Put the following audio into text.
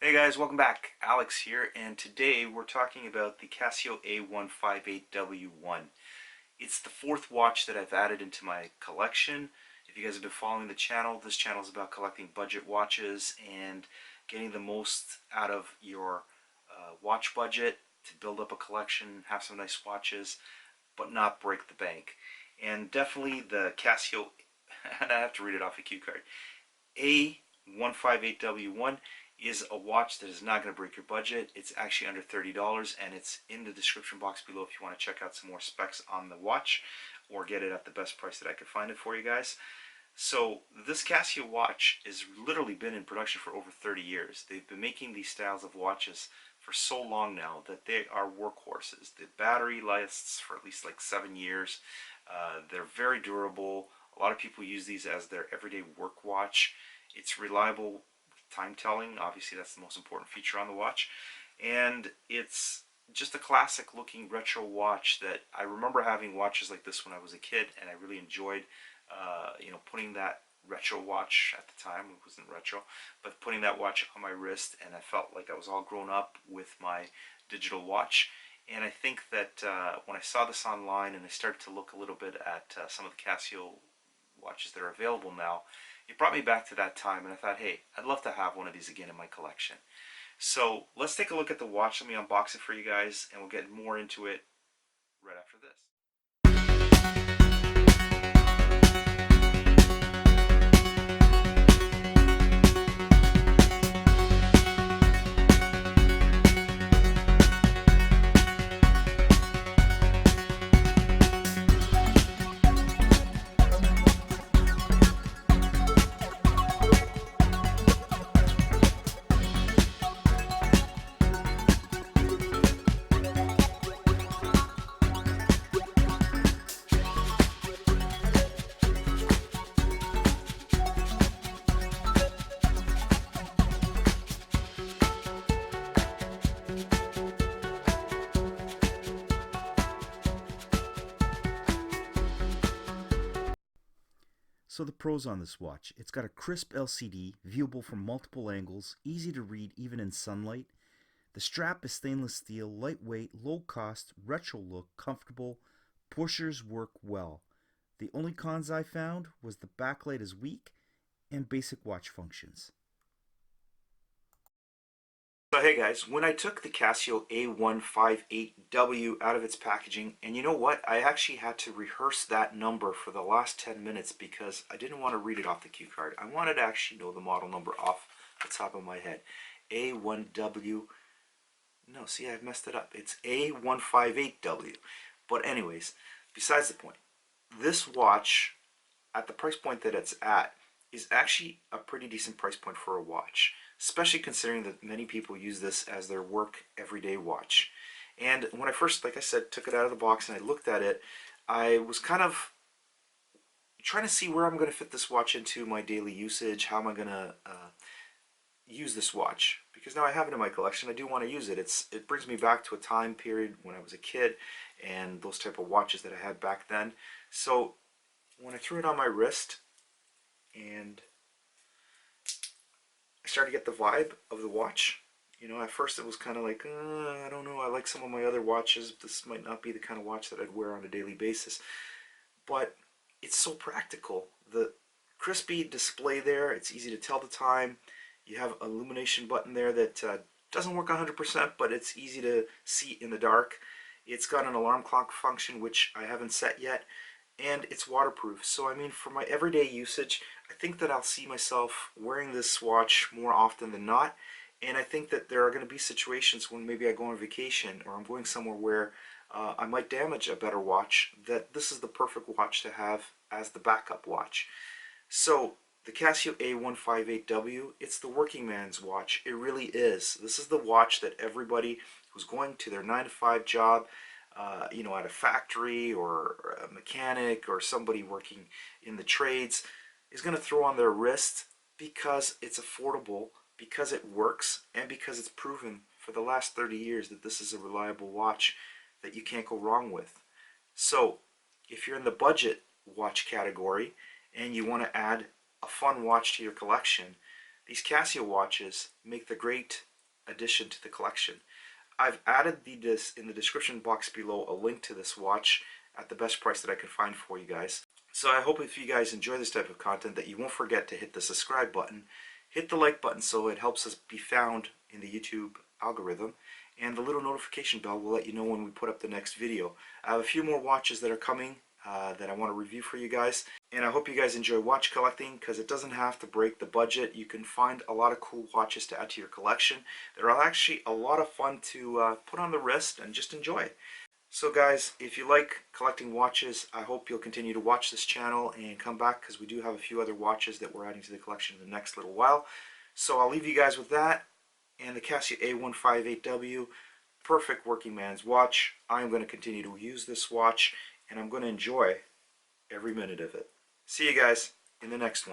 Hey guys, welcome back. Alex here, and today we're talking about the Casio A158W1. It's the fourth watch that I've added into my collection. If you guys have been following the channel, this channel is about collecting budget watches and getting the most out of your watch budget to build up a collection, have some nice watches, but not break the bank. And definitely the Casio, and I have to read it off a cue card, A158W1 is a watch that is not going to break your budget. It's actually under $30, and it's in the description box below if you want to check out some more specs on the watch or get it at the best price that I could find it for you guys. So this Casio watch has literally been in production for over 30 years. They've been making these styles of watches for so long now that they are workhorses. The battery lasts for at least like 7 years. They're very durable. A lot of people use these as their everyday work watch. It's reliable time telling. Obviously, that's the most important feature on the watch. And it's just a classic looking retro watch that I remember having watches like this when I was a kid, and I really enjoyed putting that retro watch at the time. It wasn't retro, but putting that watch on my wrist, and I felt like I was all grown up with my digital watch. And I think that when I saw this online and I started to look a little bit at some of the Casio watches that are available now, it brought me back to that time, and I thought, hey, I'd love to have one of these again in my collection. So let's take a look at the watch. Let me unbox it for you guys, and we'll get more into it right after this. So the pros on this watch: it's got a crisp LCD, viewable from multiple angles, easy to read even in sunlight. The strap is stainless steel, lightweight, low cost, retro look, comfortable. Pushers work well. The only cons I found was the backlight is weak and basic watch functions. So hey guys, when I took the Casio A158W out of its packaging, and you know what? I actually had to rehearse that number for the last 10 minutes because I didn't want to read it off the cue card. I wanted to actually know the model number off the top of my head. A1W, no, see, I've messed it up. It's A158W. But anyways, besides the point, this watch, at the price point that it's at, is actually a pretty decent price point for a watch, especially considering that many people use this as their work everyday watch. And when I first, like I said, took it out of the box and I looked at it, I was kind of trying to see where I'm going to fit this watch into my daily usage. How am I going to use this watch? Because now I have it in my collection, I do want to use it. It brings me back to a time period when I was a kid and those type of watches that I had back then. So when I threw it on my wrist and I started to get the vibe of the watch. At first it was kind of like, I don't know, I like some of my other watches. This might not be the kind of watch that I'd wear on a daily basis. But it's so practical. The crispy display there, it's easy to tell the time. You have an illumination button there that doesn't work 100%, but it's easy to see in the dark. It's got an alarm clock function, which I haven't set yet, and it's waterproof. So I mean, for my everyday usage, I think that I'll see myself wearing this watch more often than not. And I think that there are going to be situations when maybe I go on vacation or I'm going somewhere where I might damage a better watch, that this is the perfect watch to have as the backup watch. So the Casio A158W, it's the working man's watch. It really is. This is the watch that everybody who's going to their 9 to 5 job, at a factory or a mechanic or somebody working in the trades is going to throw on their wrist because it's affordable, because it works, and because it's proven for the last 30 years that this is a reliable watch that you can't go wrong with. So if you're in the budget watch category and you want to add a fun watch to your collection, these Casio watches make the great addition to the collection. I've added in the description box below a link to this watch at the best price that I can find for you guys. So I hope if you guys enjoy this type of content that you won't forget to hit the subscribe button, hit the like button so it helps us be found in the YouTube algorithm, and the little notification bell will let you know when we put up the next video. I have a few more watches that are coming that I want to review for you guys, and I hope you guys enjoy watch collecting because it doesn't have to break the budget. You can find a lot of cool watches to add to your collection. They're actually a lot of fun to put on the wrist and just enjoy. So guys, if you like collecting watches, I hope you'll continue to watch this channel and come back because we do have a few other watches that we're adding to the collection in the next little while. So I'll leave you guys with that and the Casio A158W, perfect working man's watch. I'm going to continue to use this watch and I'm going to enjoy every minute of it. See you guys in the next one.